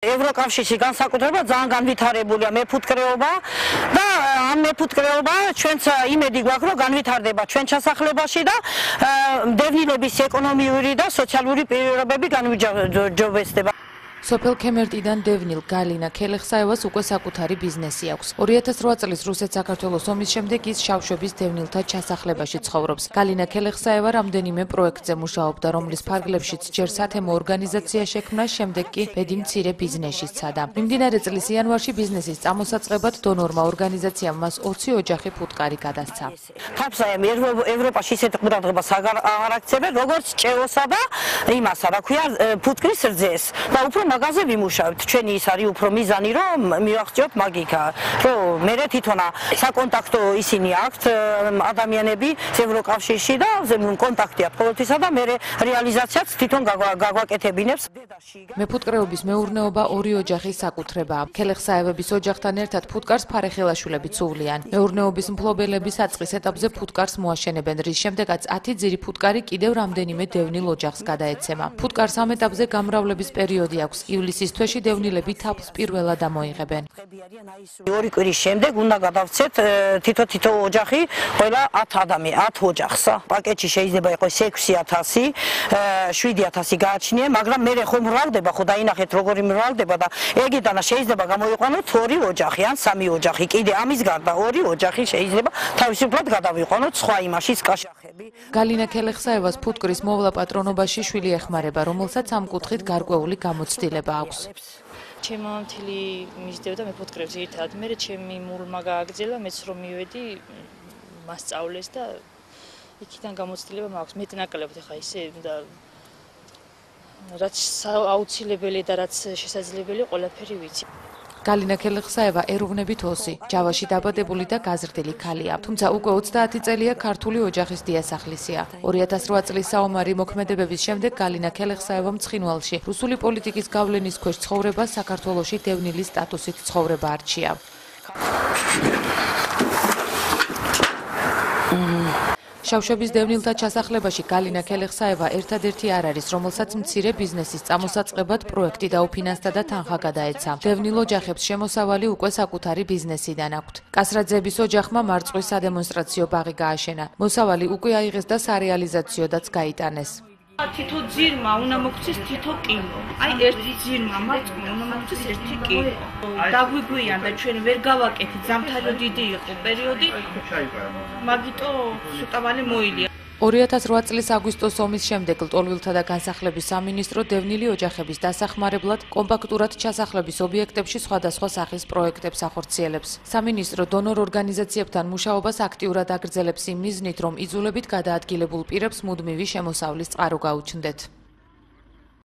ევროკავშირში განსაკუთრებულად ძალიან განვითარებულია მეფუტკრეობა და ამ მეფუტკრეობა ჩვენც იმედი გვაქვს, რომ განვითარდება ჩვენ ჩასახლებაში და დევნილების ეკონომიური და სოციალური პირობები განვიჯობესდება. სოფელ ქემერტიდან დევნილ გალინა ქელეხსაევას უკვე საკუთარი ბიზნესი აქვს. 2008 წლის რუსეთ-საქართველოს ომის შემდეგ ის შავშობის დევნილთა ჩასახლებაში ცხოვრობს. გალინა ქელეხსაევა რამდენიმე პროექტზე მუშაობდა, რომლის ფარგლებშიც ჯერ სათემო ორგანიზაცია შექმნა, შემდეგ კი ბედი მცირე ბიზნესში სცადა. მიმდინარე წლის იანვარში ბიზნესის წამოსაწყებად დონორმა ორგანიზაციამ მას 20 ოჯახი ფუტკარი გადასცა. თაფსაემ ევროპაში ისეთ ყურადღებას აღარ აქცევენ, როგორც ჭეოსა და იმასა, რა ქვია, ფუტკრის რძეს. და უფრო მაგაზე ვიმუშავებთ. ჩვენი ის არის უფრო მიზანი, რომ მივახციოთ მაგიქა, რომ მე თვითონ საკონტაქტო ისინი აქვთ ადამიანები ევროკავშირში და კონტაქტია ყოველთვისა და მე რეალიზაციაც თვითონ გაგვაკეთებინებს. მეფუტკრეობის მეურნეობა ორი ოჯახის საკუთრებაა. ქელეხსაევების ოჯახთან ერთად ფუტკარს ფარეხელაშვილებიც უვლიან. მეურნეობის მფლობელები საწყის ეტაპზე ფუტკარს მოაშენებენ, რის შემდეგაც 10 ძირი ფუტკარი კიდევ რამდენიმე დევნილ ოჯახს გადაეცემა. ფუტკარს ამ ეტაპზე გამრავლების პერიოდი აქვს. ივლისის თვეში დევნილები თაფლს პირველად ამოიღებენ. 2 კვირის შემდეგ უნდა გადავცეთ თითო ოჯახი, ყველა 10 ოჯახს. პაკეტში შეიძლება იყოს 6000, 7000 გააჩნია, მაგრამ მე ხომ მრავლდება, ხო დაინახეთ როგორი მრავლდება და ეგედან შეიძლება გამოიყვანოთ 2 ოჯახი ან 3 ოჯახი. კიდე ამის გარდა 2 ოჯახი შეიძლება თავისუფლად გადავიყვანოთ სხვა იმაშიც კაშახები. გალინა ქელეხსაევას ფუტკრის მოვლა პატრონობაში შვილი ეხმარება, რომელსაც ამ კუთხით გარკვეული გამოცდილება აქვს. ჩემი მამამთილი მისდევდა მეფუტკრეებს ერთად. მე ჩემი მულმა გააგრძელა, მეც რომ მივედი, მასწავლეს და იქიდან გამოცდილება მაქვს. მეტნაკლებად ხა ისე და რაც აუცილებელი და რაც შესაძლებელი ყველაფერი ვიცი. გალინა ქელეხსაევა ეროვნებით ოსი, ჯავაში დაბადებული და გაზრდილი ქალია. თუმცა უკვე 30 წელია ქართული ოჯახის დიასახლისია. 2008 წლის საომარი მოქმედებების შემდეგ გალინა ქელეხსაევამ ცხინვალში რუსული პოლიტიკის გავლენის ქვეშ ცხოვრება საქართველოში დევნილის სტატუსით ცხოვრება არჩია. შავშობის დევნილთა ჩასახლებაში გალინა ქელეხსაევა ერთადერთი არ არის, რომელსაც მცირე ბიზნესის წამოსაწყებად პროექტი დაუფინანსდა და თანხა გადაეცა. დევნილ ოჯახებს შემოსავალი უკვე საკუთარი ბიზნესიდან აქვთ. კასრაძეების ოჯახმა მარწყვის სადემონსტრაციო ბაღი გააშენა. მოსავალი უკვე აიღეს და სარეალიზაციოდაც გაიტანეს. თითო ძირმა უნდა მოგცეს თითო კილო. აი ერთი ძირმა მარწყმა უნდა მოგცეს 1 კილო. დაგვიგვიან და ჩვენ ვერ გავაკეთეთ, ზამთარი დიდი იყო პერიოდი. მაგიტო სუტავალი მოილია. 2008 წლის აგვისტოს ომის შემდეგ ლტოლვილთა და განსახლების სამინისტრო დევნილი ოჯახების დასახმარებლად კომპაქტურად ჩასახლების ობიექტებში სხვადასხვა სახის პროექტებს ახორციელებს. სამინისტრო დონორ ორგანიზაციებთან მუშაობას აქტიურად აგრძელებს იმ მიზნით, რომ იძულებით გადაადგილებულ პირებს მუდმივი შემოსავლის წყარო გაუჩნდეთ.